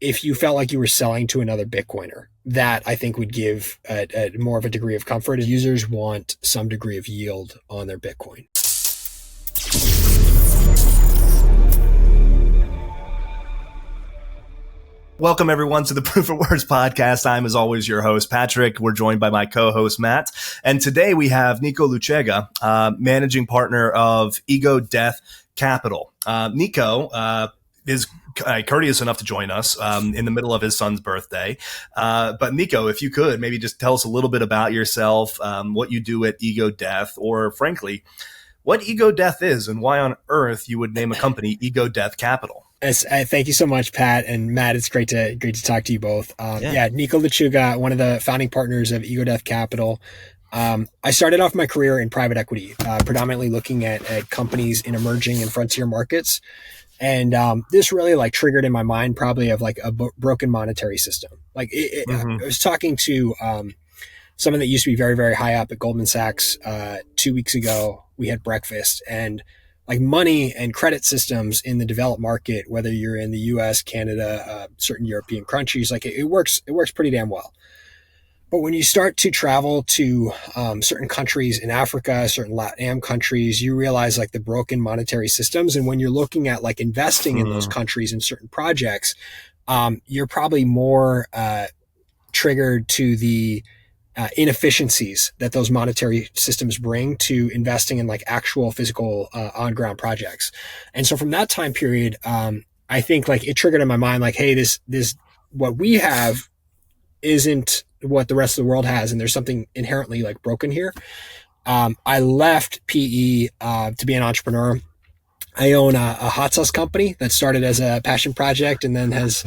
if you felt like you were selling to another Bitcoiner, that I think would give a more of a degree of comfort. Users want some degree of yield on their Bitcoin. Welcome, everyone, to the Proof of Words podcast. I'm, as always, your host, Patrick. We're joined by my co-host, Matt. And today we have Nico Lechuga, managing partner of Ego Death Capital. Nico is courteous enough to join us in the middle of his son's birthday. But Nico, if you could, maybe just tell us a little bit about yourself, what you do at Ego Death, or frankly, what Ego Death is and why on earth you would name a company Ego Death Capital. Thank you so much, Pat and Matt. It's great to talk to you both. Nico Lechuga, one of the founding partners of Ego Death Capital. I started off my career in private equity, predominantly looking at companies in emerging and frontier markets. And this really triggered in my mind probably of a broken monetary system. I was talking to someone that used to be very, very high up at Goldman Sachs 2 weeks ago. We had breakfast, and money and credit systems in the developed market, whether you're in the US, Canada, certain European countries, it works pretty damn well. But when you start to travel to certain countries in Africa, certain LatAm countries, you realize the broken monetary systems. And when you're looking at investing in those countries in certain projects, you're probably more triggered to the inefficiencies that those monetary systems bring to investing in actual physical on-ground projects. And so from that time period, I think it triggered in my mind, hey, this what we have isn't what the rest of the world has, and there's something inherently broken here. I left PE to be an entrepreneur. I own a hot sauce company that started as a passion project and then has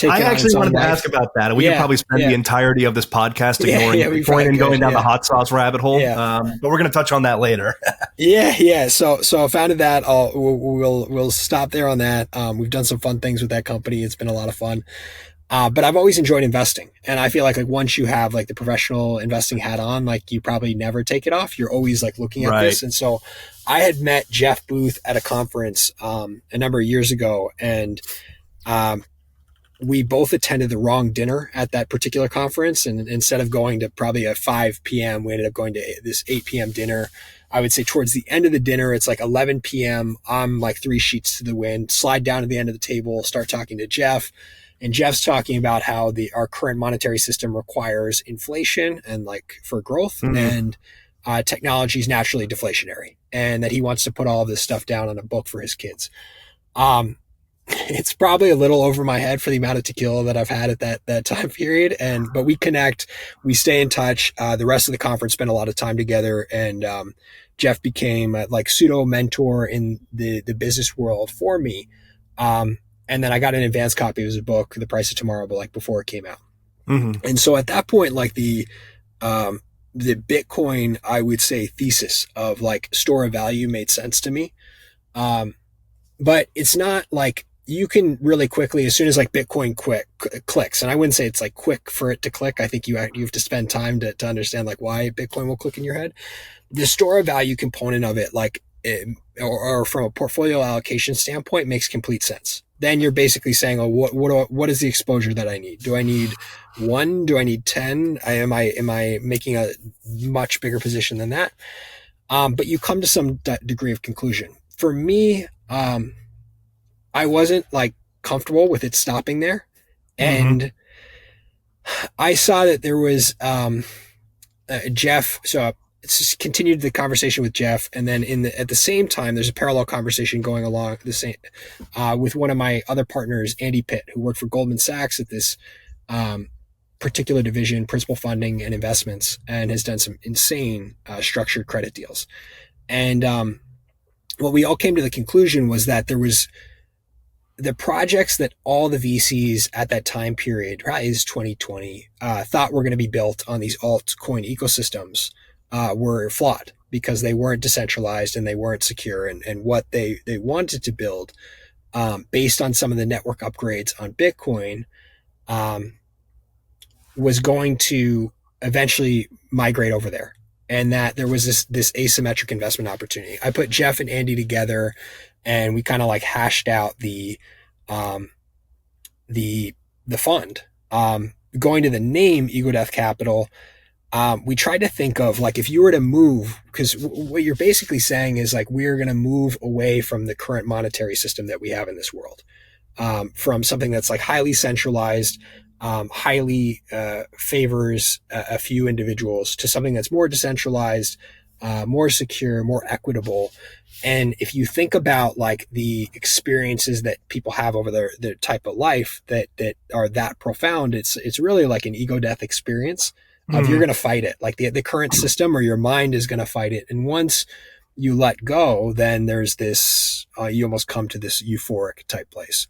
I actually wanted to ask about that. We could probably spend the entirety of this podcast ignoring Bitcoin and going down the hot sauce rabbit hole. But we're going to touch on that later. So I founded that. We'll stop there on that. We've done some fun things with that company. It's been a lot of fun. But I've always enjoyed investing. And I feel like once you have the professional investing hat on, you probably never take it off. You're always looking at this. And so I had met Jeff Booth at a conference a number of years ago, and we both attended the wrong dinner at that particular conference. And instead of going to probably a 5 p.m., we ended up going to this 8 p.m. dinner. I would say towards the end of the dinner, it's 11 p.m. I'm 3 sheets to the wind, slide down to the end of the table, start talking to Jeff. And Jeff's talking about how our current monetary system requires inflation and for growth, and technology is naturally deflationary, and that he wants to put all of this stuff down on a book for his kids. It's probably a little over my head for the amount of tequila that I've had at that time period. But we connect, we stay in touch. The rest of the conference spent a lot of time together, and Jeff became a pseudo mentor in the business world for me. And then I got an advanced copy of his book, The Price of Tomorrow, but before it came out. And so at that point, the Bitcoin, I would say, thesis of store of value made sense to me. But it's not you can really quickly, as soon as Bitcoin clicks, and I wouldn't say it's quick for it to click. I think you have to spend time to understand why Bitcoin will click in your head. The store of value component of it, or from a portfolio allocation standpoint, makes complete sense. Then you're basically saying, oh, what is the exposure that I need? Do I need 1? Do I need 10? Am I making a much bigger position than that? But you come to some degree of conclusion. For me, I wasn't comfortable with it stopping there. And I saw that there was Jeff. So it's just continued the conversation with Jeff. And then at the same time, there's a parallel conversation going along the same with one of my other partners, Andy Pitt, who worked for Goldman Sachs at this particular division, principal funding and investments, and has done some insane structured credit deals. And what we all came to the conclusion was that there was the projects that all the VCs at that time period, probably is 2020, thought were going to be built on these altcoin ecosystems were flawed because they weren't decentralized and they weren't secure. And what they wanted to build based on some of the network upgrades on Bitcoin was going to eventually migrate over there. And that there was this asymmetric investment opportunity. I put Jeff and Andy together, and we kind of hashed out the the fund. Going to the name Ego Death Capital, we tried to think of like if you were to move, because what you're basically saying is like we're going to move away from the current monetary system that we have in this world, from something that's like highly centralized, highly favors a few individuals to something that's more decentralized, more secure, more equitable. And if you think about like the experiences that people have over their type of life that are that profound, it's really like an ego death experience of you're going to fight it. Like the current system or your mind is going to fight it. And once you let go, then there's this, you almost come to this euphoric type place.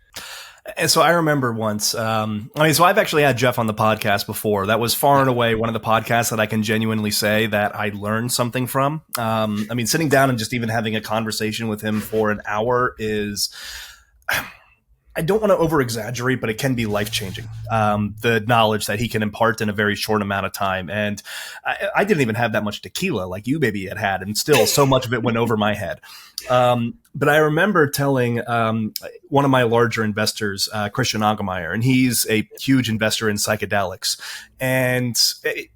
And so I remember once, so I've actually had Jeff on the podcast before. That was far and away one of the podcasts that I can genuinely say that I learned something from. Sitting down and just even having a conversation with him for an hour is, I don't want to over exaggerate, but it can be life changing. The knowledge that he can impart in a very short amount of time. And I didn't even have that much tequila like you maybe had, and still so much of it went over my head. But I remember telling one of my larger investors, Christian Ongemeyer, and he's a huge investor in psychedelics. And,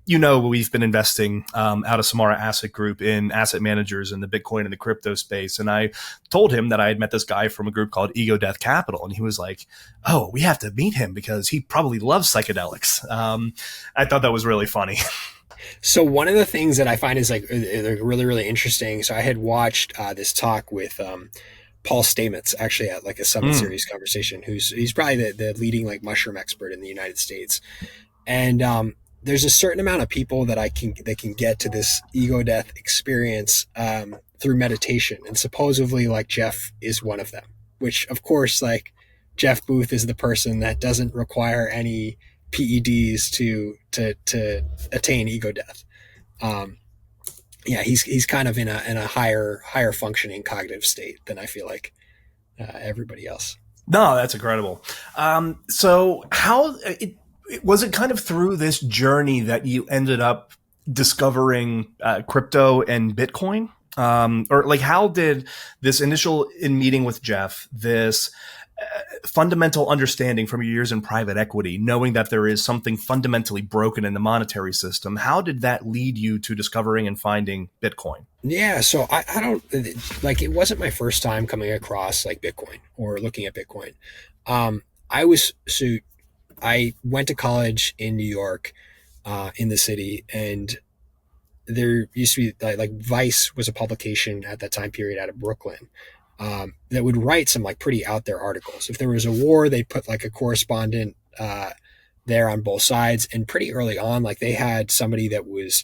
we've been investing out of Samara Asset Group in asset managers in the Bitcoin and the crypto space. And I told him that I had met this guy from a group called Ego Death Capital. And he was like, oh, we have to meet him because he probably loves psychedelics. I thought that was really funny. So one of the things that I find is like really, really interesting. So I had watched this talk with Paul Stamets actually at like a Summit Series conversation, he's probably the leading like mushroom expert in the United States. And there's a certain amount of people that can get to this ego death experience through meditation. And supposedly like Jeff is one of them, which of course, like Jeff Booth is the person that doesn't require any PEDs to attain ego death. He's kind of in a higher functioning cognitive state than I feel like everybody else. No, that's incredible. So how was it kind of through this journey that you ended up discovering crypto and Bitcoin? Or like how did this initial meeting with Jeff, this fundamental understanding from your years in private equity, knowing that there is something fundamentally broken in the monetary system, how did that lead you to discovering and finding Bitcoin? Yeah, so I don't like, it wasn't my first time coming across like Bitcoin or looking at Bitcoin. I went to college in New York, in the city, and there used to be like Vice was a publication at that time period out of Brooklyn. That would write some like pretty out there articles. If there was a war, they put like a correspondent there on both sides. And pretty early on, like they had somebody that was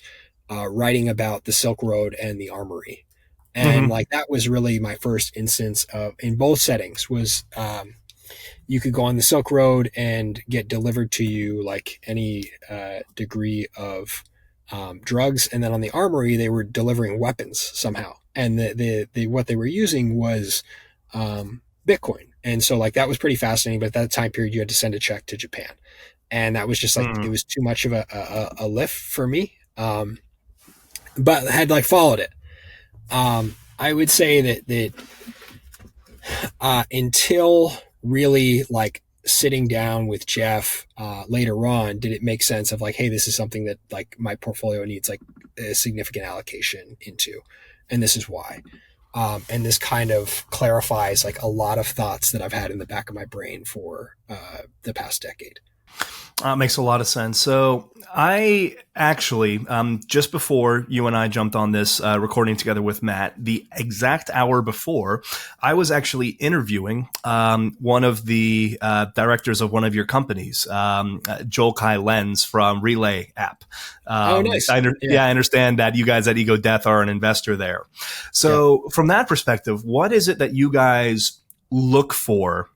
writing about the Silk Road and the Armory. And like that was really my first instance of, in both settings, was you could go on the Silk Road and get delivered to you like any degree of drugs. And then on the Armory, they were delivering weapons somehow. And the what they were using was Bitcoin. And so like that was pretty fascinating. But at that time period, you had to send a check to Japan. And that was just like, it was too much of a lift for me. But I had like followed it. I would say that until really like sitting down with Jeff later on, did it make sense of like, hey, this is something that like my portfolio needs like a significant allocation into. And this is why. And this kind of clarifies like a lot of thoughts that I've had in the back of my brain for the past decade. Makes a lot of sense. So I actually, just before you and I jumped on this recording together with Matt, the exact hour before, I was actually interviewing one of the directors of one of your companies, Joel Kai Lenz from Relay app. Nice. I understand that you guys at Ego Death are an investor there. So from that perspective, what is it that you guys look for?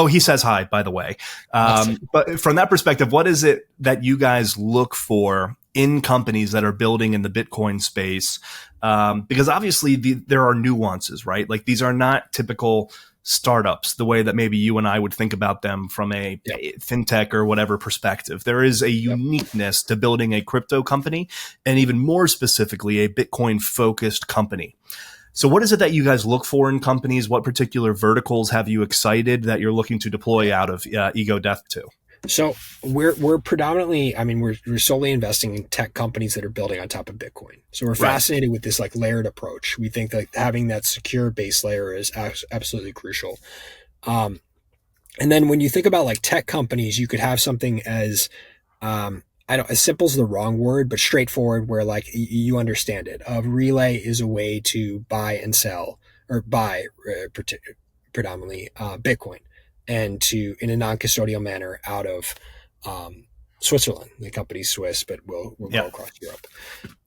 He says hi, by the way. But from that perspective, what is it that you guys look for in companies that are building in the Bitcoin space? Because obviously there are nuances, right? Like these are not typical startups the way that maybe you and I would think about them from a fintech or whatever perspective. There is a uniqueness to building a crypto company, and even more specifically, a Bitcoin focused company. So what is it that you guys look for in companies? What particular verticals have you excited that you're looking to deploy out of Ego Death to? So we're predominantly, I mean, we're solely investing in tech companies that are building on top of Bitcoin. So we're Right. fascinated with this like layered approach. We think that having that secure base layer is absolutely crucial. Um, and then when you think about like tech companies, you could have something as I don't, as simple is the wrong word, but straightforward, where like you understand it. A relay is a way to buy and sell, or buy predominantly Bitcoin, and to in a non-custodial manner out of um, Switzerland. The company's Swiss, but will Yeah. go across Europe.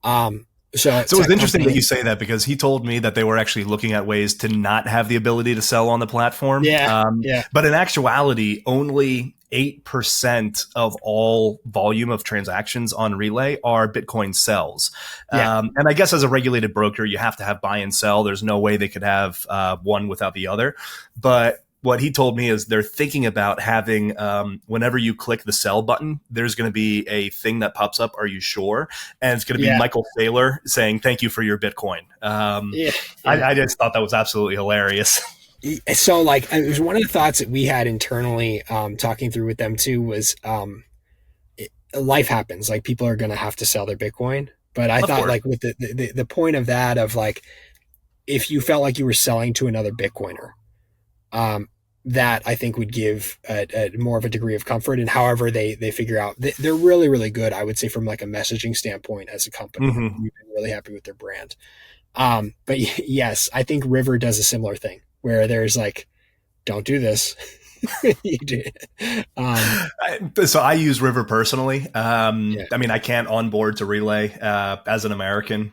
Um, so a So it was tech interesting that company, you say that because he told me that they were actually looking at ways to not have the ability to sell on the platform. yeah, yeah, But in actuality, only 8% of all volume of transactions on Relay are Bitcoin sells. yeah, And I guess as a regulated broker, you have to have buy and sell. There's no way they could have one without the other. But what he told me is they're thinking about having whenever you click the sell button, there's going to be a thing that pops up. Are you sure? And it's going to be yeah, Michael Saylor saying, "Thank you for your Bitcoin." yeah, yeah. I just thought that was absolutely hilarious. So like it was one of the thoughts that we had internally talking through with them too was life happens, like people are going to have to sell their Bitcoin, but I Of thought course. like with the point of that of like if you felt like you were selling to another Bitcoiner, um, that I think would give a more of a degree of comfort. And however they figure out, they're really really good. I would say from like a messaging standpoint as a company, Mm-hmm. we've been really happy with their brand. But yes, I think River does a similar thing where there's like, don't do this. You did. So I use River personally. Yeah, I mean, I can't onboard to Relay as an American.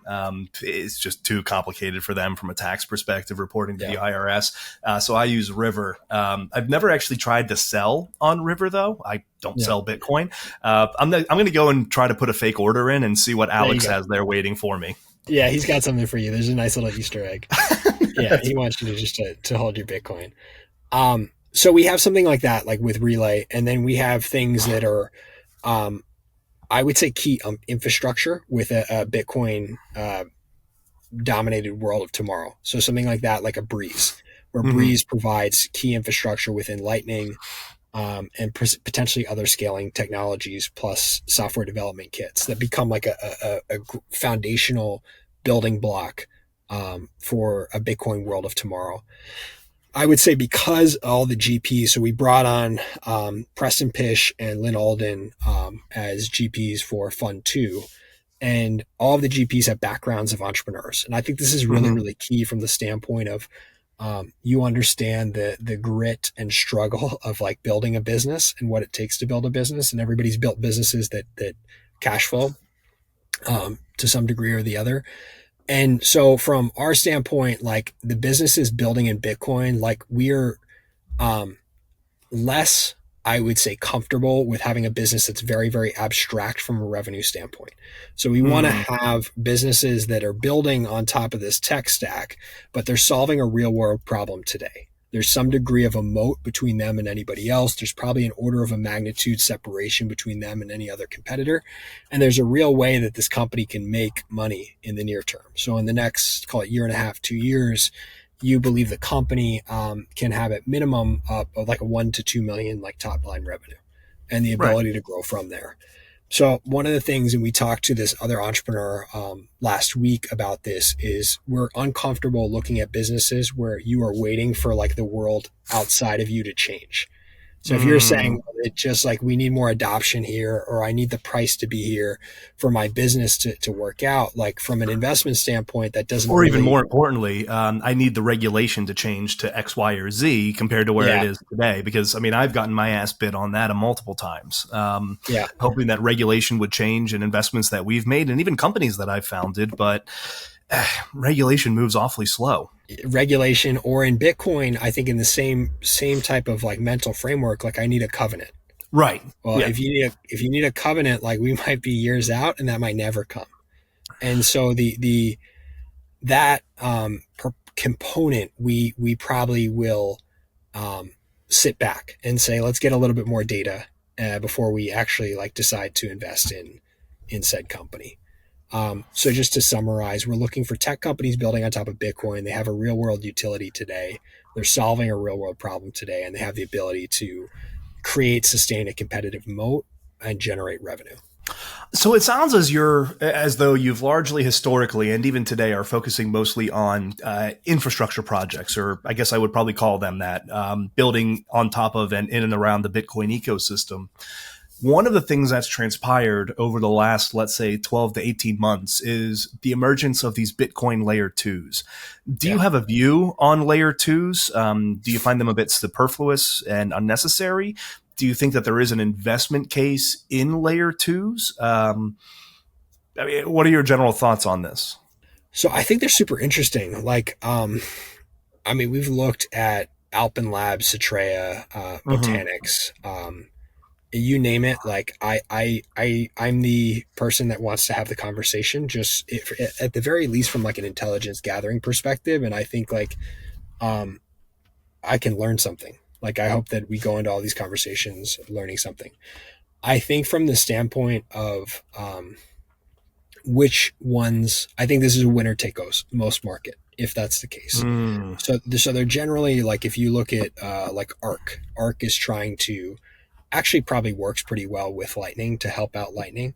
It's just too complicated for them from a tax perspective, reporting to yeah, the IRS. So I use River. I've never actually tried to sell on River, though. I don't yeah. sell Bitcoin. I'm going to go and try to put a fake order in and see what There you Alex go. has there waiting for me. Yeah, he's got something for you. There's a nice little Easter egg. Yeah, That's he wants you to just to hold your Bitcoin. So we have something like that, like with Relay, and then we have things that are, um, I would say, key infrastructure with a Bitcoin dominated world of tomorrow. So something like that, like a Breeze, where mm-hmm. Breeze provides key infrastructure within Lightning and potentially other scaling technologies, plus software development kits that become like a foundational building block for a Bitcoin world of tomorrow. I would say because all the GPs, so we brought on Preston Pish and Lynn Alden as GPs for Fund 2, and all of the GPs have backgrounds of entrepreneurs. And I think this is really, Mm-hmm. really key from the standpoint of you understand the grit and struggle of like building a business and what it takes to build a business. And everybody's built businesses that cash flow to some degree or the other. And so from our standpoint, like the business is building in Bitcoin, like we're um, less, I would say, comfortable with having a business that's very, very abstract from a revenue standpoint. So we want to Mm-hmm. have businesses that are building on top of this tech stack, but they're solving a real world problem today. There's some degree of a moat between them and anybody else. There's probably an order of a magnitude separation between them and any other competitor. And there's a real way that this company can make money in the near term. So in the next, call it year and a half, 2 years, you believe the company can have at minimum like a 1 to 2 million like top line revenue and the Right. ability to grow from there. So one of the things, and we talked to this other entrepreneur last week about this, is we're uncomfortable looking at businesses where you are waiting for like the world outside of you to change. So if you're saying Mm. well, it's just like we need more adoption here, or I need the price to be here for my business to work out, like from an investment standpoint, that doesn't Or even really, more importantly, I need the regulation to change to X, Y, or Z compared to where it yeah, is today. Because I mean, I've gotten my ass bit on that multiple times, yeah. hoping that regulation would change in investments that we've made and even companies that I've founded. But regulation moves awfully slow. Regulation, or in Bitcoin, I think in the same type of like mental framework, like I need a covenant. Right. Well, Yeah. if you need a covenant, like we might be years out and that might never come. And so the that component we probably will um, sit back and say let's get a little bit more data before we actually like decide to invest in said company. So just to summarize, we're looking for tech companies building on top of Bitcoin. They have a real world utility today. They're solving a real world problem today, and they have the ability to create, sustain a competitive moat and generate revenue. So it sounds as though you've largely historically and even today are focusing mostly on infrastructure projects, or I guess I would probably call them that, building on top of and in and around the Bitcoin ecosystem. One of the things that's transpired over the last, let's say, 12 to 18 months is the emergence of these Bitcoin layer twos. Do you have a view on layer twos? Do you find them a bit superfluous and unnecessary? Do you think that there is an investment case in layer twos? I mean, what are your general thoughts on this? So I think they're super interesting. Like, I mean, we've looked at Alpen Labs, Citrea, Botanics, you name it. Like I'm the person that wants to have the conversation, just at the very least from like an intelligence gathering perspective. And I think like, I can learn something. Like, I hope that we go into all these conversations learning something. I think from the standpoint of, which ones, I think this is a winner take most market, if that's the case. So they're generally like, if you look at, like Arc is trying to, actually probably works pretty well with Lightning to help out Lightning.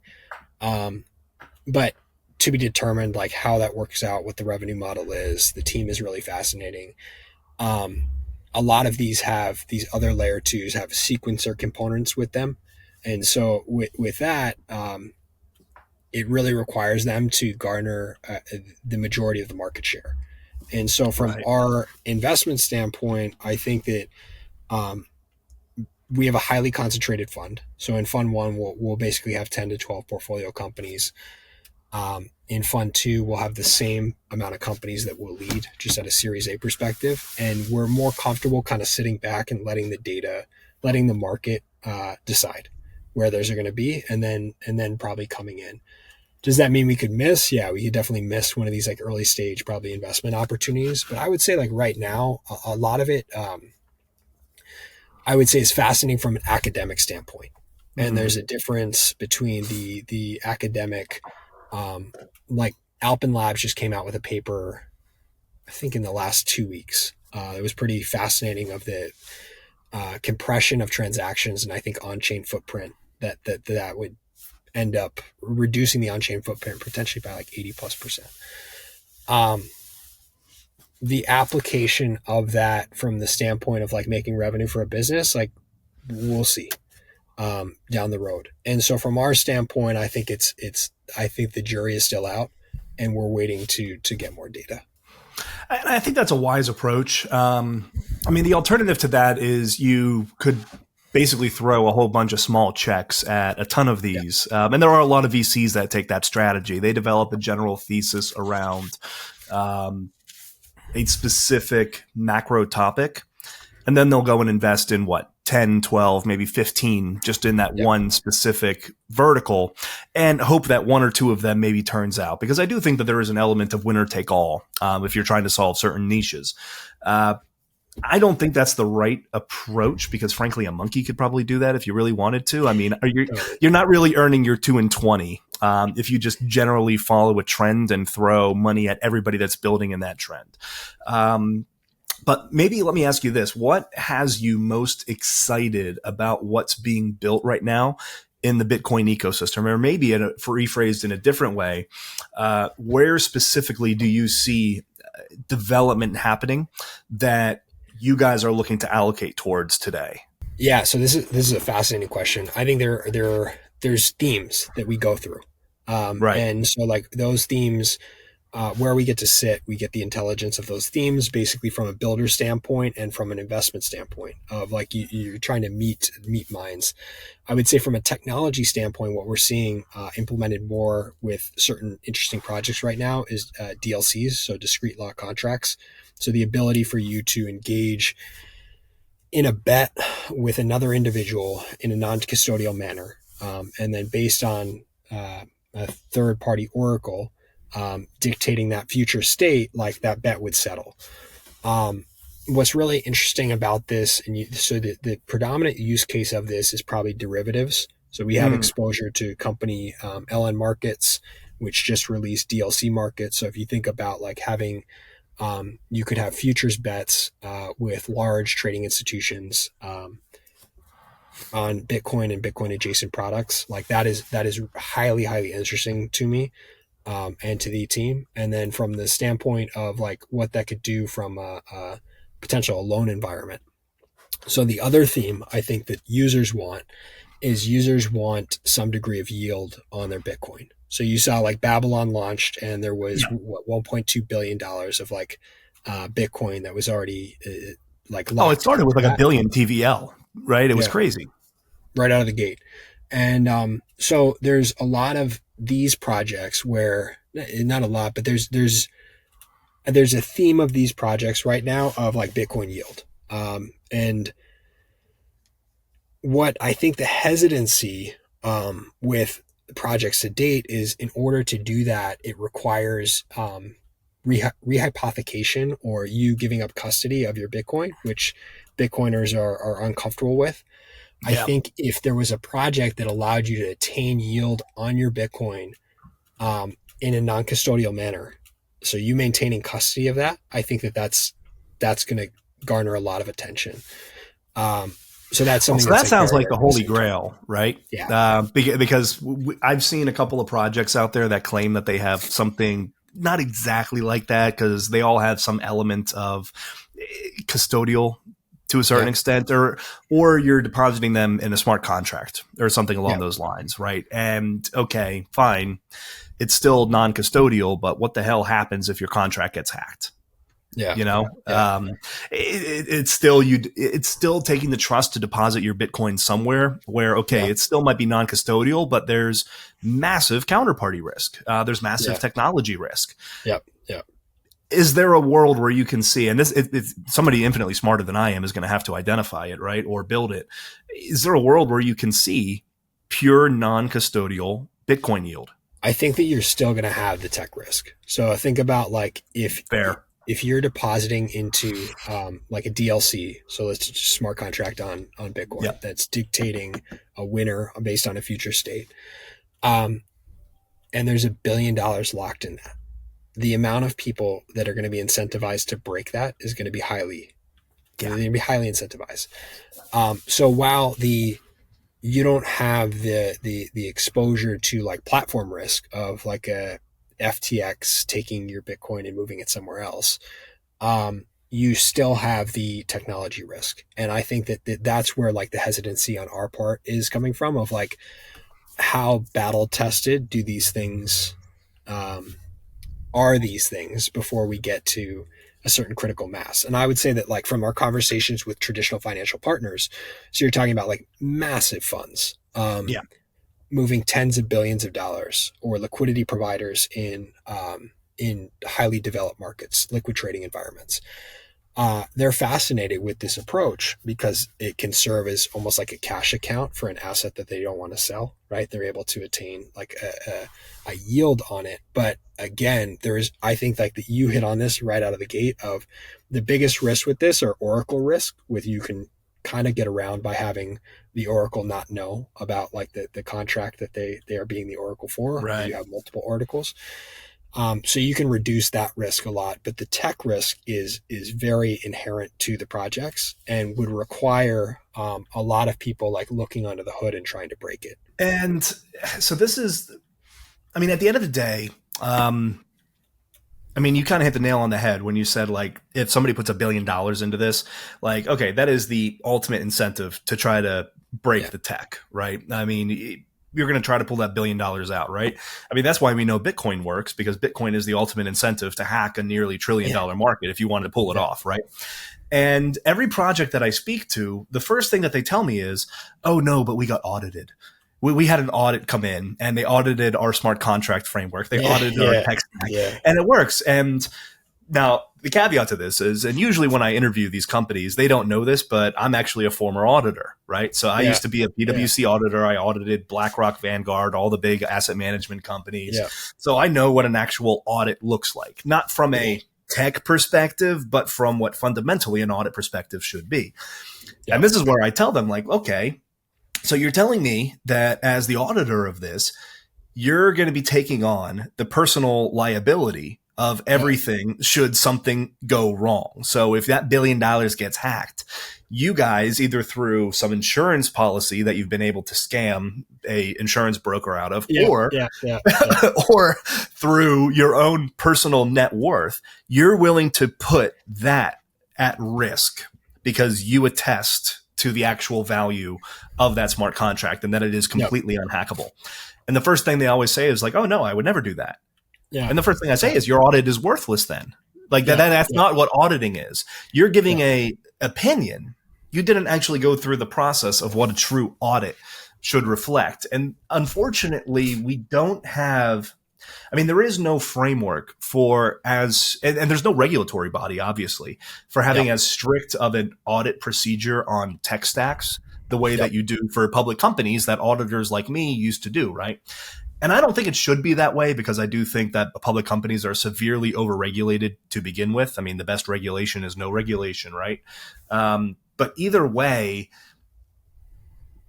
But to be determined like how that works out, what the revenue model is. The team is really fascinating. A lot of these other layer twos have sequencer components with them. And so with that, it really requires them to garner the majority of the market share. And so from our investment standpoint, I think that, we have a highly concentrated fund. So in fund one, we'll basically have 10 to 12 portfolio companies. In fund two, we'll have the same amount of companies that will lead, just at a Series A perspective. And we're more comfortable kind of sitting back and letting the market decide where those are going to be, and then probably coming in. Does that mean we could miss? Yeah, we could definitely miss one of these like early stage probably investment opportunities. But I would say like right now, a lot of it, I would say is fascinating from an academic standpoint. And there's a difference between the academic, like Alpen Labs just came out with a paper, I think in the last 2 weeks. It was pretty fascinating of the compression of transactions, and I think on-chain footprint that would end up reducing the on-chain footprint potentially by like 80+%. The application of that from the standpoint of like making revenue for a business, like we'll see down the road. And so from our standpoint, I think I think the jury is still out, and we're waiting to get more data. I think that's a wise approach. I mean, the alternative to that is you could basically throw a whole bunch of small checks at a ton of these. And there are a lot of VCs that take that strategy. They develop a general thesis around a specific macro topic, and then they'll go and invest in 10, 12, maybe 15, just in that one specific vertical, and hope that one or two of them maybe turns out. Because I do think that there is an element of winner take all if you're trying to solve certain niches. I don't think that's the right approach, because frankly, a monkey could probably do that if you really wanted to. I mean, you're not really earning your 2 and 20 if you just generally follow a trend and throw money at everybody that's building in that trend. But maybe let me ask you this. What has you most excited about what's being built right now in the Bitcoin ecosystem? Or maybe rephrased in a different way, where specifically do you see development happening that you guys are looking to allocate towards today? Yeah, so this is a fascinating question. I think there's themes that we go through. And so like those themes, where we get to sit, we get the intelligence of those themes basically from a builder standpoint and from an investment standpoint of like you're trying to meet minds. I would say from a technology standpoint, what we're seeing implemented more with certain interesting projects right now is DLCs, so discrete lot contracts. So the ability for you to engage in a bet with another individual in a non-custodial manner, and then based on a third-party oracle dictating that future state, like that bet would settle. What's really interesting about this, so the predominant use case of this is probably derivatives. So we have exposure to company LN Markets, which just released DLC markets. So if you think about like having, you could have futures bets with large trading institutions on Bitcoin and Bitcoin adjacent products. Like that is highly, highly interesting to me, and to the team. And then from the standpoint of like what that could do from a potential loan environment. So the other theme I think that users want some degree of yield on their Bitcoin. So you saw like Babylon launched and there was Yeah. what, $1.2 billion of like Bitcoin that was already like Oh, it locked started with into like a that. billion TVL, right? It was Yeah, crazy. right out of the gate. And so there's a lot of these projects where not a lot, but there's a theme of these projects right now of like Bitcoin yield. And what I think the hesitancy with projects to date is in order to do that, it requires rehypothecation or you giving up custody of your Bitcoin, which Bitcoiners are uncomfortable with. I Yeah. think if there was a project that allowed you to attain yield on your Bitcoin in a non-custodial manner, so you maintaining custody of that, I think that's going to garner a lot of attention. Um, so that's Well, something so that's that like sounds very, like very the holy interesting to me. grail, right? Yeah, Because I've seen a couple of projects out there that claim that they have something not exactly like that because they all have some element of custodial to a certain yeah, extent, or you're depositing them in a smart contract or something along yeah, those lines, right? And okay, fine, it's still non-custodial, but what the hell happens if your contract gets hacked? yeah, You know, yeah, it's still it's still taking the trust to deposit your Bitcoin somewhere where, okay, yeah, it still might be non-custodial, but there's massive counterparty risk. There's massive yeah, technology risk. yeah, yeah. Is there a world where you can see, and it's somebody infinitely smarter than I am is going to have to identify it, right? Or build it. Is there a world where you can see pure non-custodial Bitcoin yield? I think that you're still going to have the tech risk. So think about like Fair. if you're depositing into like a DLC, so let's just smart contract on Bitcoin Yep. that's dictating a winner based on a future state, um, and there's $1 billion locked in that. The amount of people that are going to be incentivized to break that is going to be they're Yeah. going to be highly incentivized. So while the you don't have the exposure to like platform risk of like a FTX taking your Bitcoin and moving it somewhere else, you still have the technology risk. And I think that's where like the hesitancy on our part is coming from of like how battle tested do these things um, are these things before we get to a certain critical mass. And I would say that like from our conversations with traditional financial partners, so you're talking about like massive funds, Yeah. moving tens of billions of dollars, or liquidity providers in highly developed markets, liquid trading environments. They're fascinated with this approach because it can serve as almost like a cash account for an asset that they don't want to sell, right? They're able to attain like a yield on it. But again, I think like that you hit on this right out of the gate of the biggest risk with this are Oracle risk with you can kind of get around by having the Oracle not know about like the contract that they are being the Oracle for, or Right. you have multiple articles. So you can reduce that risk a lot, but the tech risk is very inherent to the projects and would require a lot of people like looking under the hood and trying to break it. And so this is, I mean, at the end of the day, I mean, you kind of hit the nail on the head when you said, like, if somebody puts $1 billion into this, like, okay, that is the ultimate incentive to try to break Yeah, the tech, right? I mean, you're going to try to pull that $1 billion out, right? I mean, that's why we know Bitcoin works, because Bitcoin is the ultimate incentive to hack a nearly $1 trillion yeah, market if you wanted to pull it yeah, off, right? And every project that I speak to, the first thing that they tell me is, oh, no, but we got audited. We had an audit come in and they audited our smart contract framework. They yeah, audited our yeah, tech stack yeah, and it works. And now the caveat to this is, and usually when I interview these companies, they don't know this, but I'm actually a former auditor, right? So I yeah, used to be a yeah, PwC auditor. I audited BlackRock, Vanguard, all the big asset management companies. yeah. So I know what an actual audit looks like, not from Cool. a tech perspective, but from what fundamentally an audit perspective should be. Yeah, And this is where I tell them, like, okay, so you're telling me that as the auditor of this, you're going to be taking on the personal liability of everything should something go wrong. So if that $1 billion gets hacked, you guys, either through some insurance policy that you've been able to scam a insurance broker out of, Yeah, or yeah, yeah, yeah. or through your own personal net worth, you're willing to put that at risk because you attest to the actual value of that smart contract and that it is Yep. completely unhackable. And the first thing they always say is like, oh no, I would never do that. Yeah. And the first thing I say is your audit is worthless then. Like that's not what auditing is. You're giving a opinion. You didn't actually go through the process of what a true audit should reflect. And unfortunately, we don't have, I mean, there is no framework for and there's no regulatory body, obviously, for having as strict of an audit procedure on tech stacks the way that you do for public companies that auditors like me used to do, right? And I don't think it should be that way because I do think that public companies are severely overregulated to begin with. I mean, the best regulation is no regulation, right? But either way,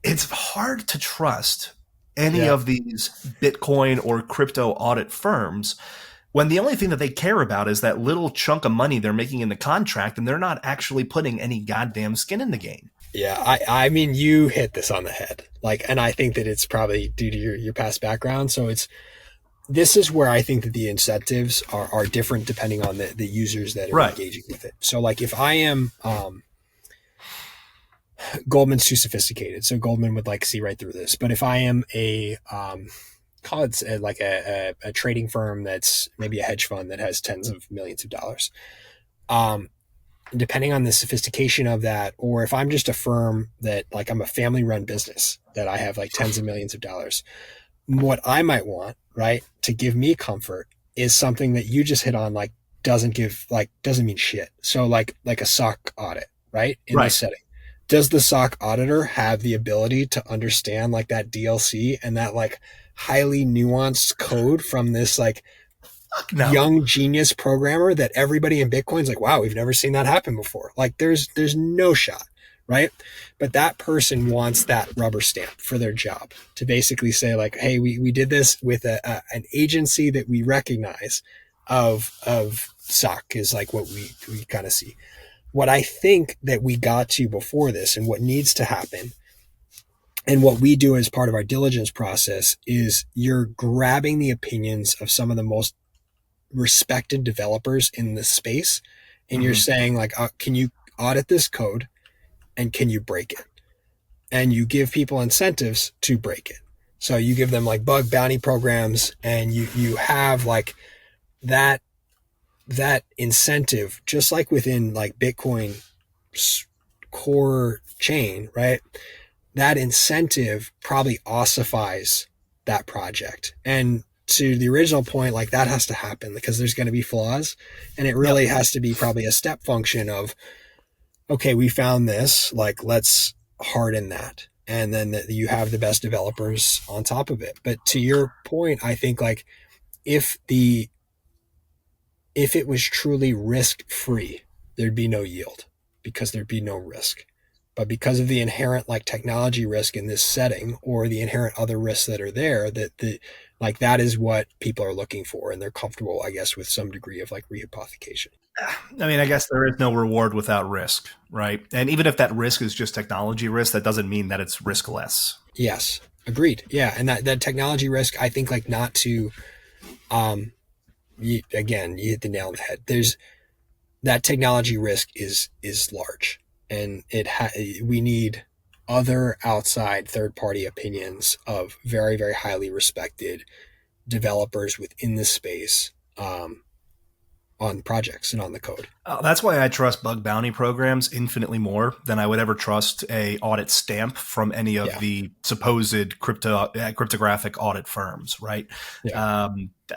it's hard to trust any of these Bitcoin or crypto audit firms when the only thing that they care about is that little chunk of money they're making in the contract and they're not actually putting any goddamn skin in the game. Yeah, I mean, you hit this on the head. Like, and I think that it's probably due to your past background. So this is where I think that the incentives are different depending on the users that are engaging with it. So like if I am, Goldman's too sophisticated. So Goldman would like see right through this. But if I am call it like a trading firm that's maybe a hedge fund that has tens of millions of dollars, depending on the sophistication of that, or if I'm just a firm that like I'm a family run business that I have like tens of millions of dollars, what I might want, right, to give me comfort is something that you just hit on, like doesn't mean shit. So like a SOC audit, right? In this setting. Does the SOC auditor have the ability to understand like that DLC and that like highly nuanced code from this like young genius programmer that everybody in Bitcoin's like, wow, we've never seen that happen before. Like there's no shot, right? But that person wants that rubber stamp for their job to basically say like, hey, we did this with an agency that we recognize of SOC is like what we kind of see. What I think that we got to before this and what needs to happen and what we do as part of our diligence process is you're grabbing the opinions of some of the most respected developers in this space. And you're saying like, can you audit this code and can you break it? And you give people incentives to break it. So you give them like bug bounty programs and you have like that incentive, just like within like Bitcoin core chain, right? That incentive probably ossifies that project. And to the original point, like that has to happen because there's going to be flaws and it really has to be probably a step function of, okay, we found this, like let's harden that. And then you have the best developers on top of it. But to your point, I think like if it was truly risk-free, there'd be no yield because there'd be no risk. But because of the inherent like technology risk in this setting or the inherent other risks that are there, that is what people are looking for. And they're comfortable, I guess, with some degree of like rehypothecation. I mean, I guess there is no reward without risk, right? And even if that risk is just technology risk, that doesn't mean that it's riskless. Yes, agreed. Yeah. And that technology risk, I think like not to, you hit the nail on the head. There's that technology risk is large, and we need other outside third-party opinions of very, very highly respected developers within the space on projects and on the code. That's why I trust bug bounty programs infinitely more than I would ever trust a audit stamp from any of the supposed cryptographic audit firms, right? Yeah.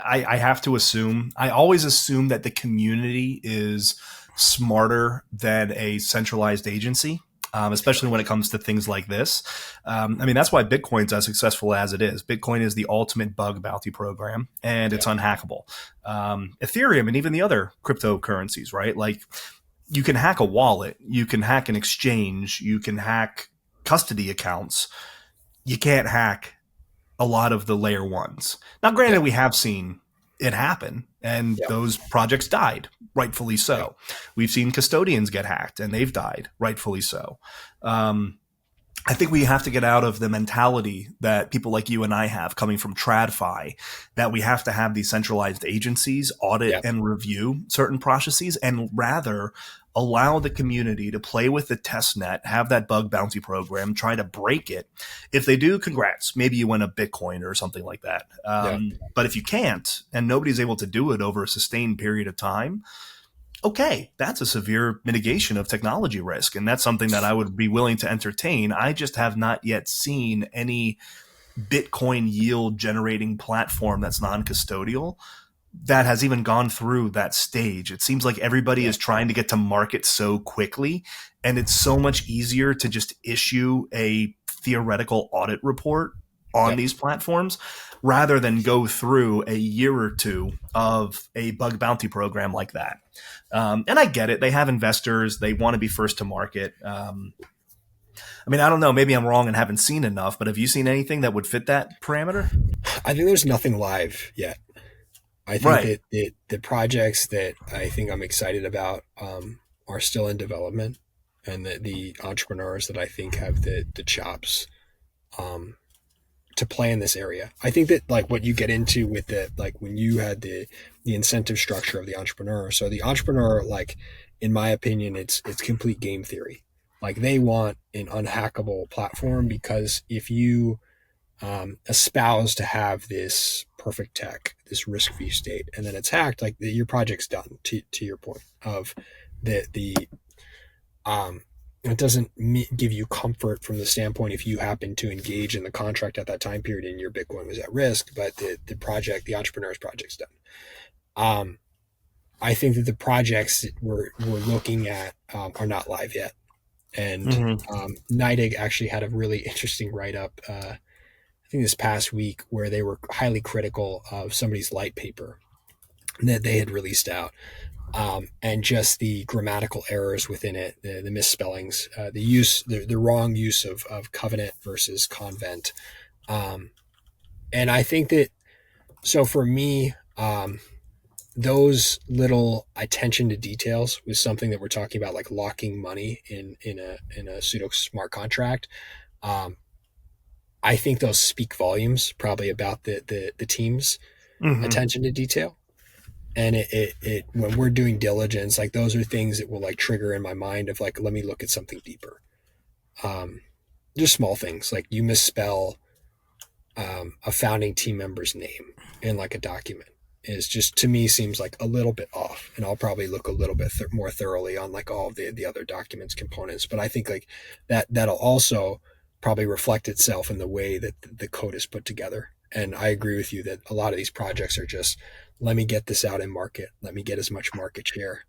I have to assume, I always assume that the community is smarter than a centralized agency. Especially when it comes to things like this. I mean, that's why Bitcoin's as successful as it is. Bitcoin is the ultimate bug bounty program, and it's unhackable. Ethereum and even the other cryptocurrencies, right? Like you can hack a wallet, you can hack an exchange, you can hack custody accounts. You can't hack a lot of the layer ones. Now, granted, we have seen it happen, and Yeah. those projects died, rightfully so. We've seen custodians get hacked, and they've died, rightfully so. I think we have to get out of the mentality that people like you and I have coming from TradFi, that we have to have these centralized agencies audit Yeah. and review certain processes, and rather allow the community to play with the test net, have that bug bounty program, try to break it. If they do, congrats. Maybe you win a Bitcoin or something like that. Yeah. But if you can't, and nobody's able to do it over a sustained period of time, okay, that's a severe mitigation of technology risk. And that's something that I would be willing to entertain. I just have not yet seen any Bitcoin yield generating platform that's non-custodial that has even gone through that stage. It seems like everybody is trying to get to market so quickly, and it's so much easier to just issue a theoretical audit report on these platforms rather than go through a year or two of a bug bounty program like that. And I get it. They have investors. They want to be first to market. I mean, I don't know. Maybe I'm wrong and haven't seen enough, but have you seen anything that would fit that parameter? I think there's nothing live yet. I think that the projects that I think I'm excited about are still in development, and the entrepreneurs that I think have the chops to play in this area. I think that like what you get into with the, like when you had the incentive structure of the entrepreneur. So the entrepreneur, like in my opinion, it's complete game theory. Like they want an unhackable platform, because if you espouse to have this perfect tech, this risk-free state, and then it's hacked, like your project's done. To your point of the it doesn't give you comfort from the standpoint if you happen to engage in the contract at that time period and your Bitcoin was at risk, but the entrepreneur's project's done. I think that the projects that we're looking at are not live yet. And NIDIG actually had a really interesting write-up, I think this past week, where they were highly critical of somebody's light paper that they had released out, and just the grammatical errors within it, the misspellings, the wrong use of covenant versus convent. And I think that, so for me, those little attention to details was something that we're talking about, like locking money in a pseudo smart contract. I think those speak volumes probably about the team's attention to detail. And it when we're doing diligence, like those are things that will like trigger in my mind of like, let me look at something deeper. Just small things like you misspell a founding team member's name in like a document is just, to me, seems like a little bit off. And I'll probably look a little bit more thoroughly on like all of the other documents components. But I think like that'll also probably reflect itself in the way that the code is put together. And I agree with you that a lot of these projects are just, let me get this out in market. Let me get as much market share.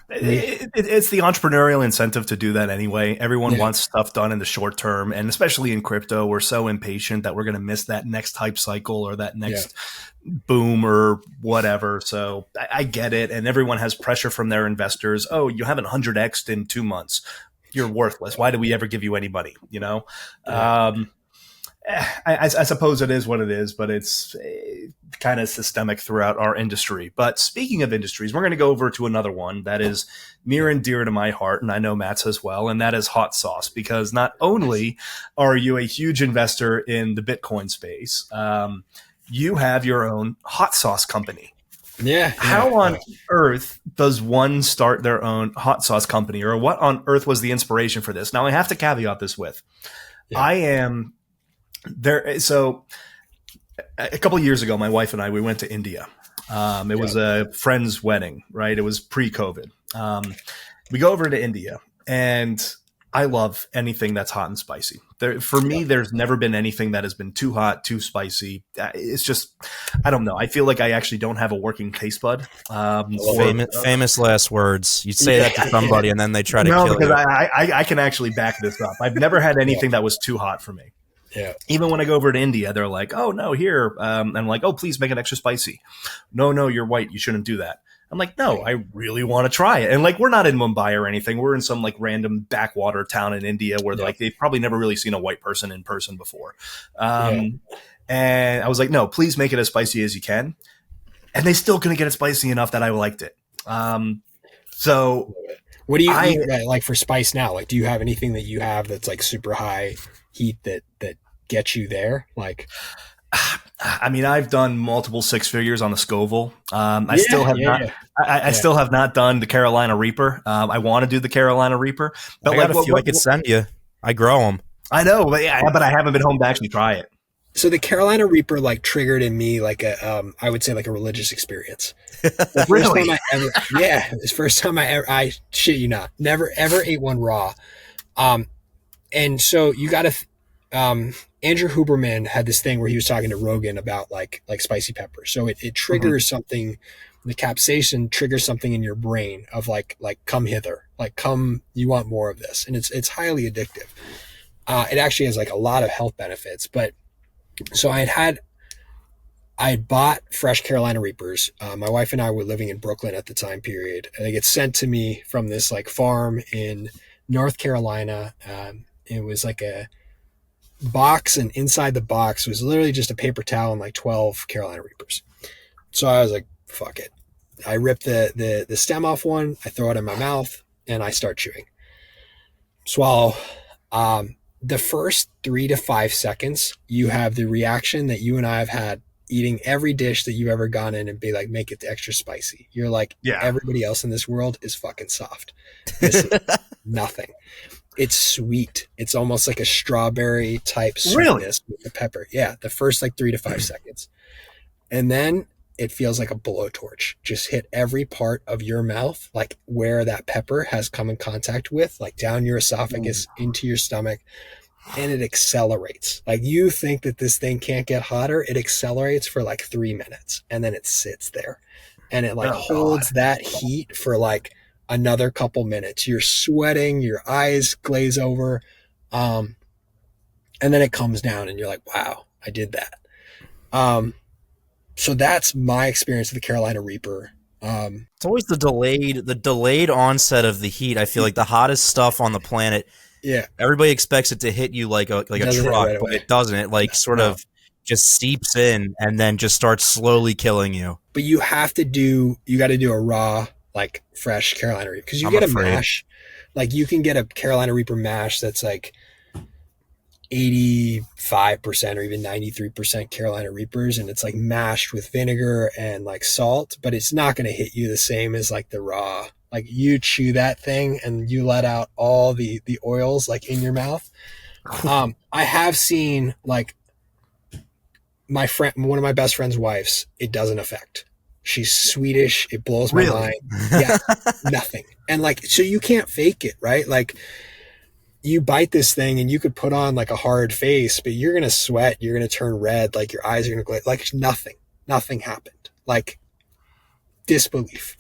It's the entrepreneurial incentive to do that anyway. Everyone wants stuff done in the short term. And especially in crypto, we're so impatient that we're going to miss that next hype cycle or that next boom or whatever. So I get it. And everyone has pressure from their investors. Oh, you haven't 100x'd in 2 months. You're worthless. Why do we ever give you any money? You know? I suppose it is what it is, but it's kind of systemic throughout our industry. But speaking of industries, we're going to go over to another one that is near and dear to my heart, and I know Matt's as well, and that is hot sauce. Because not only are you a huge investor in the Bitcoin space, you have your own hot sauce company. How on earth does one start their own hot sauce company, or what on earth was the inspiration for this? Now, I have to caveat this with, I am there. So a couple of years ago, my wife and I, we went to India. It was a friend's wedding, right? It was pre-COVID. We go over to India, and I love anything that's hot and spicy. For me, there's never been anything that has been too hot, too spicy. It's just, I don't know. I feel like I actually don't have a working taste bud. Famous last words. You say that to somebody, and then they try to kill you. Because I can actually back this up. I've never had anything that was too hot for me. Yeah. Even when I go over to India, they're like, "Oh no, here," I'm like, "Oh, please make it extra spicy." No, you're white. You shouldn't do that. I'm like, no, I really want to try it. And like, we're not in Mumbai or anything. We're in some like random backwater town in India where like they've probably never really seen a white person in person before. And I was like, no, please make it as spicy as you can. And they still couldn't get it spicy enough that I liked it. So what do you eat like for spice now? Like, do you have anything that you have that's like super high heat that gets you there? Like, I mean, I've done multiple six figures on the Scoville. I still have not done the Carolina Reaper. I want to do the Carolina Reaper, but I got a few I could send you. I grow them. I know, but I haven't been home to actually try it. So the Carolina Reaper like triggered in me like a I would say like a religious experience. The first time I shit you not, never ever ate one raw. And so you got to Andrew Huberman had this thing where he was talking to Rogan about like spicy pepper. So it triggers something. The capsaicin triggers something in your brain of like come hither, like come, you want more of this, and it's highly addictive. It actually has like a lot of health benefits. But so I had bought fresh Carolina Reapers. My wife and I were living in Brooklyn at the time period, and they get sent to me from this like farm in North Carolina. It was like a box, and inside the box was literally just a paper towel and like 12 Carolina Reapers. So I was like, fuck it. I rip the stem off one, I throw it in my mouth, and I start chewing. Swallow. The first 3 to 5 seconds, you have the reaction that you and I have had eating every dish that you've ever gone in and be like, make it extra spicy. You're like, everybody else in this world is fucking soft. This is nothing. It's sweet. It's almost like a strawberry type sweetness with the pepper. Yeah, the first like 3 to 5 seconds. And then it feels like a blowtorch. Just hit every part of your mouth, like where that pepper has come in contact with, like down your esophagus, into your stomach, and it accelerates. Like you think that this thing can't get hotter. It accelerates for like 3 minutes, and then it sits there, and it like holds that heat for like another couple minutes. You're sweating, your eyes glaze over, and then it comes down, and you're like, wow, I did that. So that's my experience with the Carolina Reaper. It's always the delayed onset of the heat. I feel like the hottest stuff on the planet. Yeah, everybody expects it to hit you like a truck, right, but it doesn't. It like of just seeps in and then just starts slowly killing you. But you got to do a raw, like fresh Carolina Reaper, because you get a mash. Like you can get a Carolina Reaper mash that's like 85% or even 93% Carolina Reapers, and it's like mashed with vinegar and like salt, but it's not going to hit you the same as like the raw. Like you chew that thing and you let out all the oils like in your mouth. I have seen like one of my best friend's wives, it doesn't affect. She's Swedish. It blows my mind. Yeah, nothing. And like, so you can't fake it, right? Like, you bite this thing and you could put on like a hard face, but you're going to sweat. You're going to turn red. Like your eyes are going to glaze. Like nothing happened. Like disbelief.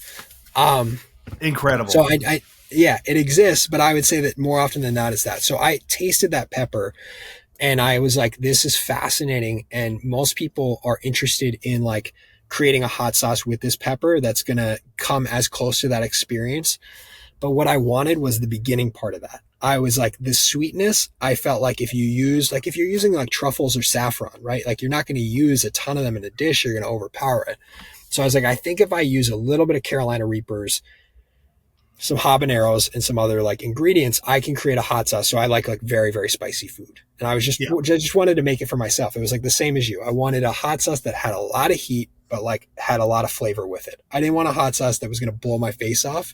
Incredible. So it exists, but I would say that more often than not, it's that. So I tasted that pepper and I was like, this is fascinating. And most people are interested in like creating a hot sauce with this pepper that's going to come as close to that experience. But what I wanted was the beginning part of that. I was like, the sweetness, I felt like if you're using like truffles or saffron, right? Like you're not going to use a ton of them in a dish. You're going to overpower it. So I was like, I think if I use a little bit of Carolina Reapers, some habaneros and some other like ingredients, I can create a hot sauce. So I like very, very spicy food. And I just wanted to make it for myself. It was like the same as you. I wanted a hot sauce that had a lot of heat, but like had a lot of flavor with it. I didn't want a hot sauce that was going to blow my face off.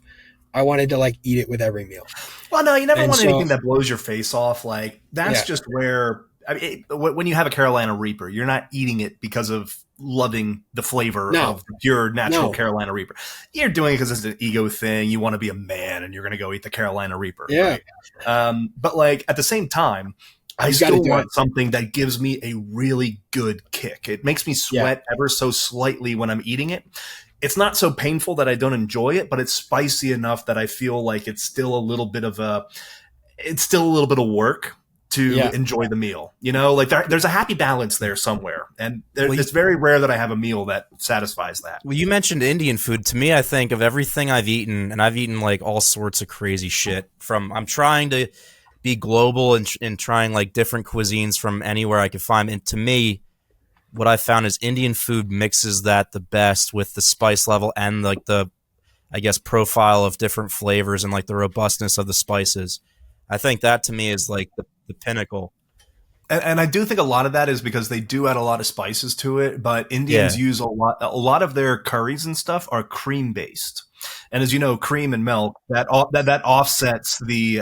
I wanted to like eat it with every meal. Well, no, you never want anything that blows your face off. Like that's just where, when you have a Carolina Reaper, you're not eating it because of loving the flavor of the pure natural Carolina Reaper. You're doing it because it's an ego thing. You want to be a man and you're going to go eat the Carolina Reaper. Yeah. Right? But like at the same time, I still want something that gives me a really good kick. It makes me sweat ever so slightly when I'm eating it. It's not so painful that I don't enjoy it, but it's spicy enough that I feel like it's still a little bit of work. to enjoy the meal. You know, like there's a happy balance there somewhere. And it's very rare that I have a meal that satisfies that. Well, you mentioned Indian food. To me, I think of everything I've eaten, and I've eaten like all sorts of crazy shit. I'm trying to be global and trying like different cuisines from anywhere I could find. And to me, what I found is Indian food mixes that the best with the spice level and like the, I guess, profile of different flavors and like the robustness of the spices. I think that to me is like the pinnacle. And I do think a lot of that is because they do add a lot of spices to it, but Indians use a lot of their curries and stuff are cream based. And as you know, cream and milk that offsets the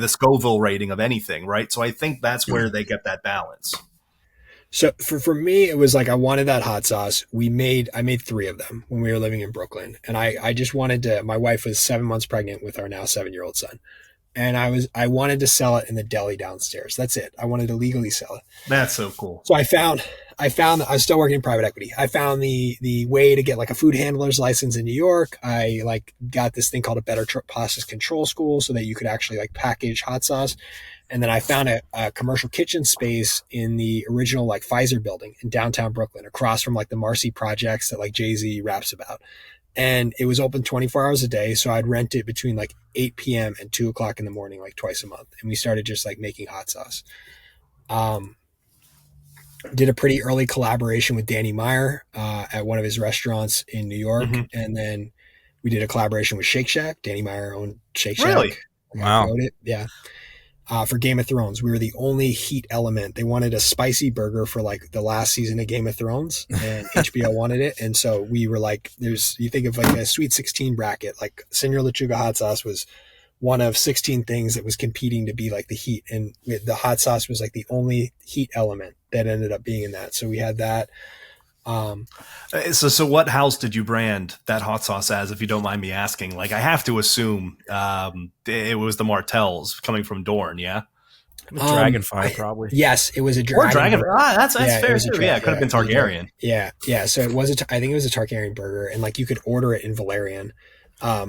Scoville rating of anything, right? So I think that's where they get that balance. So for me, it was like I wanted that hot sauce. I made 3 of them when we were living in Brooklyn, and I just wanted to. My wife was 7 months pregnant with our now 7-year-old son, and I wanted to sell it in the deli downstairs. That's it. I wanted to legally sell it. That's so cool. So I found I was still working in private equity. I found the way to get like a food handler's license in New York. I like got this thing called a better process control school so that you could actually like package hot sauce. And then I found a commercial kitchen space in the original like Pfizer building in downtown Brooklyn, across from like the Marcy projects that like Jay-Z raps about. And it was open 24 hours a day. So I'd rent it between like 8 p.m. and 2 o'clock in the morning, like twice a month. And we started just like making hot sauce. Did a pretty early collaboration with Danny Meyer at one of his restaurants in New York. Mm-hmm. And then we did a collaboration with Shake Shack. Danny Meyer owned Shake Shack. Really? Wow. Wrote it. Yeah. For Game of Thrones, we were the only heat element. They wanted a spicy burger for like the last season of Game of Thrones, and HBO wanted it. And so we were like, you think of like a Sweet 16 bracket, like Senor Lechuga hot sauce was one of 16 things that was competing to be like the heat. And the hot sauce was like the only heat element that ended up being in that. So we had that. So what house did you brand that hot sauce as, if you don't mind me asking? Like, I have to assume it was the Martells coming from Dorne, yeah? Dragonfire, probably. Yes, it was a dragon. Or Dragonfire. That's fair too. Yeah, it could have been Targaryen. Yeah. So it was I think it was a Targaryen burger, and like you could order it in Valerian. I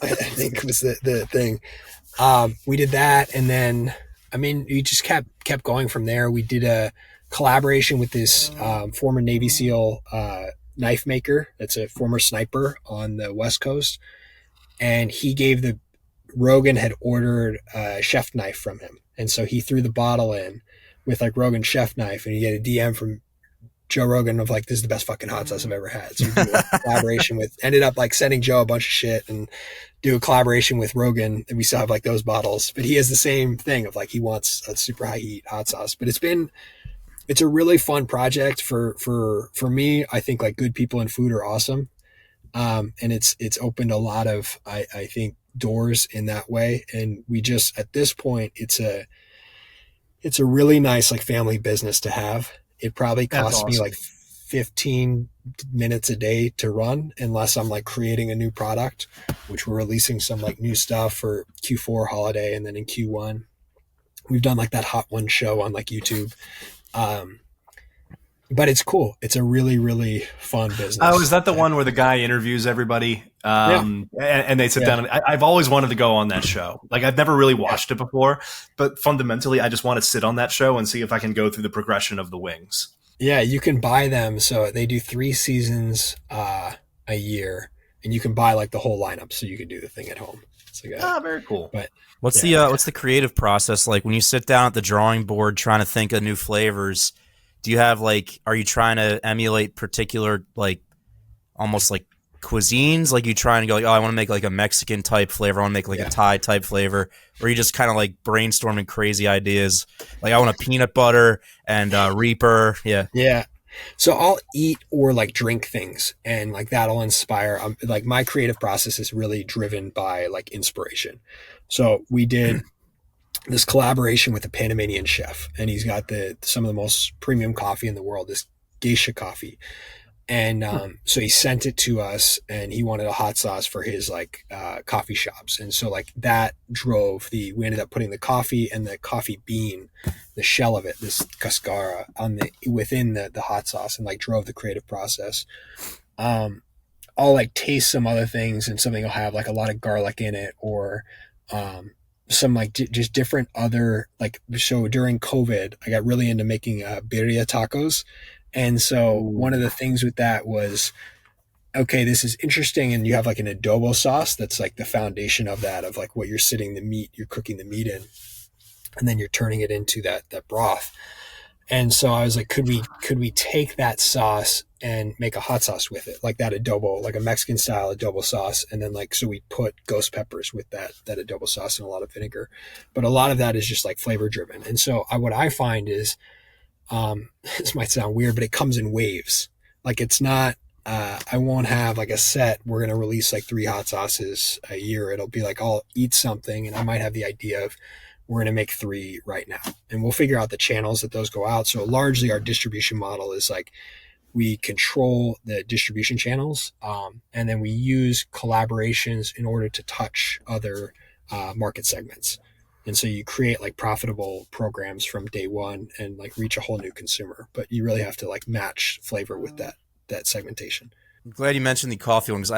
think it was the thing. We did that, and then we just kept going from there. We did a collaboration with this former Navy SEAL knife maker that's a former sniper on the West Coast, and he gave Rogan had ordered a chef knife from him, and so he threw the bottle in with like Rogan's chef knife, and he get a DM from Joe Rogan of like, this is the best fucking hot sauce I've ever had. So we did a collaboration ended up like sending Joe a bunch of shit and do a collaboration with Rogan, and we still have like those bottles, but he has the same thing of like he wants a super high heat hot sauce. But it's a really fun project for me. I think like good people in food are awesome. And it's opened a lot of, I think, doors in that way. And we just, at this point, it's a really nice like family business to have. It probably costs me like 15 minutes a day to run, unless I'm like creating a new product, which we're releasing some like new stuff for Q4 holiday. And then in Q1, we've done like that Hot One show on like YouTube. But it's cool. It's a really, really fun business. Oh, is that the one where the guy interviews everybody? And they sit down. I've always wanted to go on that show. Like, I've never really watched it before, but fundamentally, I just want to sit on that show and see if I can go through the progression of the wings. Yeah, you can buy them. So they do 3 seasons a year, and you can buy like the whole lineup, so you can do the thing at home. It's like very cool. But what's the creative process like when you sit down at the drawing board trying to think of new flavors? Do you have like, are you trying to emulate particular like almost like cuisines? Like you trying to go like, oh, I want to make like a Mexican type flavor. I want to make like a Thai type flavor. Or are you just kind of like brainstorming crazy ideas? Like I want a peanut butter and Reaper. Yeah. Yeah. So I'll eat or like drink things, and like that'll inspire. Like my creative process is really driven by like inspiration. So we did this collaboration with a Panamanian chef, and he's got some of the most premium coffee in the world, this geisha coffee. And so he sent it to us, and he wanted a hot sauce for his like coffee shops. And so like that drove we ended up putting the coffee and the coffee bean, the shell of it, this cascara within the hot sauce, and like drove the creative process. I'll like taste some other things, and something will have like a lot of garlic in it, or some like just different other like, so during COVID, I got really into making birria tacos. And so one of Ooh. the things with that was, okay, this is interesting. And you have like an adobo sauce that's like the foundation of that, of like what you're cooking the meat in, and then you're turning it into that broth. And so I was like, could we take that sauce and make a hot sauce with it, like that adobo, like a Mexican style adobo sauce, and then like, so we put ghost peppers with that adobo sauce and a lot of vinegar, but a lot of that is just like flavor driven. And so what I find is, this might sound weird, but it comes in waves. Like it's not. I won't have like a set. We're gonna release like 3 hot sauces a year. It'll be like I'll eat something, and I might have the idea of we're gonna make 3 right now, and we'll figure out the channels that those go out. So largely, our distribution model is like we control the distribution channels, and then we use collaborations in order to touch other market segments. And so you create like profitable programs from day one and like reach a whole new consumer. But you really have to like match flavor with that segmentation. I'm glad you mentioned the coffee one because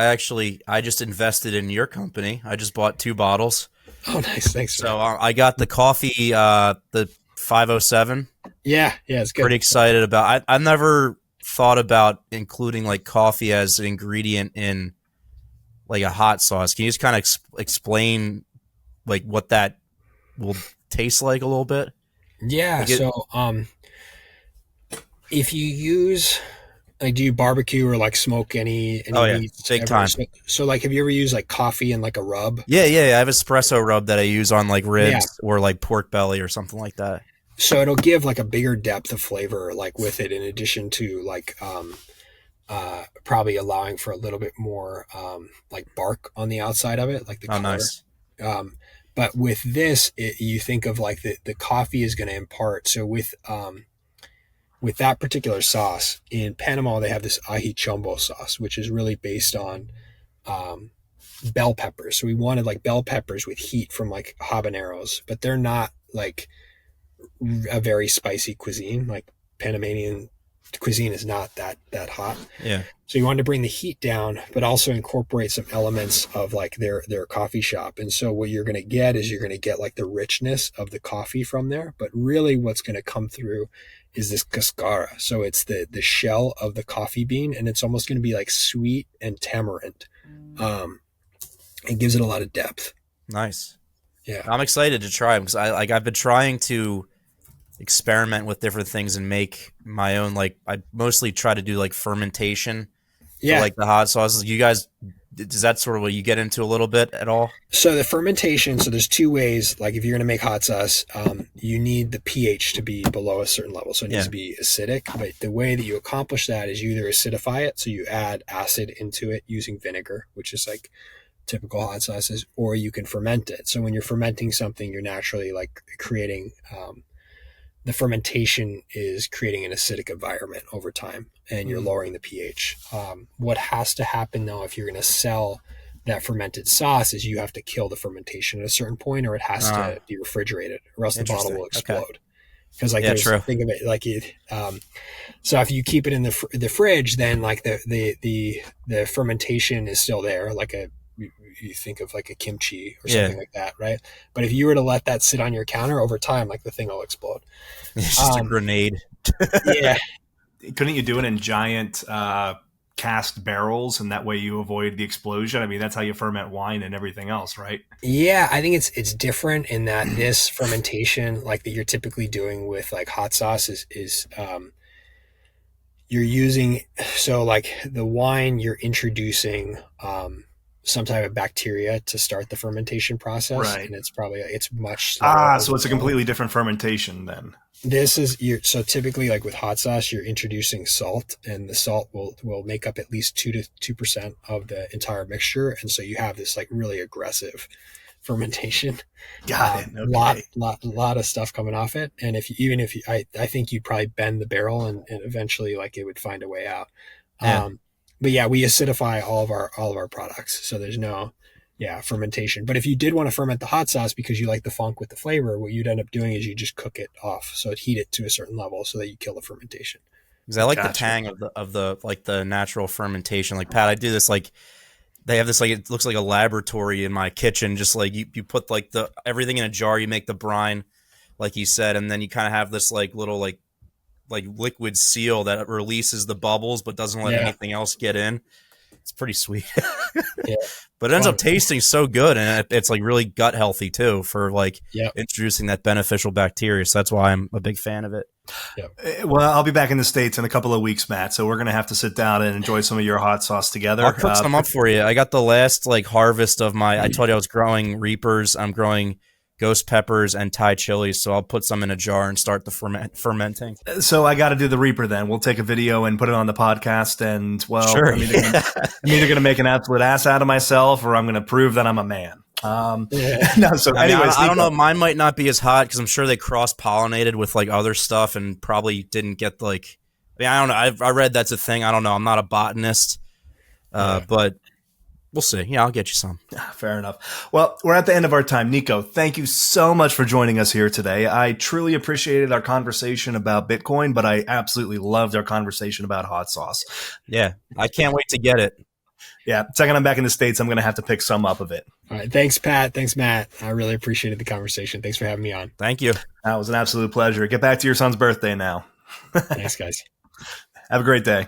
I just invested in your company. I just bought 2 bottles. Oh, nice. Thanks for So that. I got the coffee, the 507. Yeah, it's good. Pretty excited about. I never thought about including like coffee as an ingredient in like a hot sauce. Can you just kind of explain like what that will taste like a little bit? Yeah. Like it, So if you use like, do you barbecue or like smoke any oh yeah, meats big ever? time. So like, have you ever used like coffee and like a rub? Yeah. I have espresso rub that I use on like Yeah. ribs or like pork belly or something like that. So it'll give like a bigger depth of flavor like with it, in addition to like probably allowing for a little bit more like bark on the outside of it, like the Oh, color. nice. Um, but with this, you think of like the coffee is going to impart. So with that particular sauce in Panama, they have this ají chombo sauce, which is really based on um, bell peppers. So we wanted like bell peppers with heat from like habaneros, but they're not like a very spicy cuisine. Like Panamanian cuisine is not that hot. Yeah. So you wanted to bring the heat down, but also incorporate some elements of like their coffee shop. And so what you're going to get is you're going to get like the richness of the coffee from there. But really what's going to come through is this cascara. So it's the shell of the coffee bean, and it's almost going to be like sweet and tamarind. It gives it a lot of depth. Nice. Yeah. I'm excited to try them because I've been trying to experiment with different things and make my own. Like I mostly try to do like fermentation for Yeah. like the hot sauces. You guys, is that sort of what you get into a little bit at all? So the fermentation, so there's 2 ways. Like if you're going to make hot sauce, you need the pH to be below a certain level. So it needs Yeah. to be acidic. But the way that you accomplish that is you either acidify it, so you add acid into it using vinegar, which is like typical hot sauces, or you can ferment it. So when you're fermenting something, you're naturally like creating, the fermentation is creating an acidic environment over time, and you're lowering the pH. What has to happen though, if you're going to sell that fermented sauce, is you have to kill the fermentation at a certain point, or it has to be refrigerated, or else the bottle will Interesting. Okay. explode. Because like Yeah, there's, true. think of it like it. So if you keep it in the fridge, then like the fermentation is still there, like you think of like a kimchi or something Yeah. like that, right? But if you were to let that sit on your counter over time, like the thing will explode. It's just a Um, grenade. yeah, Couldn't you do it in giant cast barrels, and that way you avoid the explosion? I mean, that's how you ferment wine and everything else, right? yeah. I think it's different in that this fermentation, like that you're typically doing with like hot sauce, is you're using, so like the wine, you're introducing some type of bacteria to start the fermentation process, Right. and it's much slower So over it's a time. completely different fermentation then. This is so typically like with hot sauce, you're introducing salt, and the salt will make up at least 2% of the entire mixture, and so you have this like really aggressive fermentation. Got it. Okay. Lot of stuff coming off it, and I think you'd probably bend the barrel, and eventually like it would find a way out. Yeah. But yeah, we acidify all of our products, so there's no fermentation. But if you did want to ferment the hot sauce because you like the funk with the flavor, what you'd end up doing is you just cook it off, so heat it to a certain level so that you kill the fermentation. Because I like the Gotcha. tang of the like the natural fermentation. Like Pat, I do this like they have this, like, it looks like a laboratory in my kitchen. Just like you put like everything in a jar, you make the brine, like you said, and then you kind of have this like little like liquid seal that releases the bubbles but doesn't let anything else get in. It's pretty sweet. Yeah. But it ends up tasting so good, and it's like really gut healthy too for like introducing that beneficial bacteria. So that's why I'm a big fan of it. Well, I'll be back in the States in a couple of weeks, Matt. So we're going to have to sit down and enjoy some of your hot sauce together. I'll cook some up for you. I got the last like harvest of I told you I was growing Reapers. I'm growing ghost peppers and Thai chilies. So I'll put some in a jar and start the fermenting. So I got to do the Reaper then. We'll take a video and put it on the podcast. And well, sure. I'm either going to make an absolute ass out of myself, or I'm going to prove that I'm a man. No, so anyways, I don't know. Mine might not be as hot because I'm sure they cross-pollinated with like other stuff and probably didn't get like. I don't know. I read that's a thing. I don't know. I'm not a botanist, but we'll see. Yeah, I'll get you some. Fair enough. Well, we're at the end of our time. Nico, thank you so much for joining us here today. I truly appreciated our conversation about Bitcoin, but I absolutely loved our conversation about hot sauce. Yeah, I can't wait to get it. Yeah, second I'm back in the States, I'm going to have to pick some up of it. All right. Thanks, Pat. Thanks, Matt. I really appreciated the conversation. Thanks for having me on. Thank you. That was an absolute pleasure. Get back to your son's birthday now. Thanks, guys. Have a great day.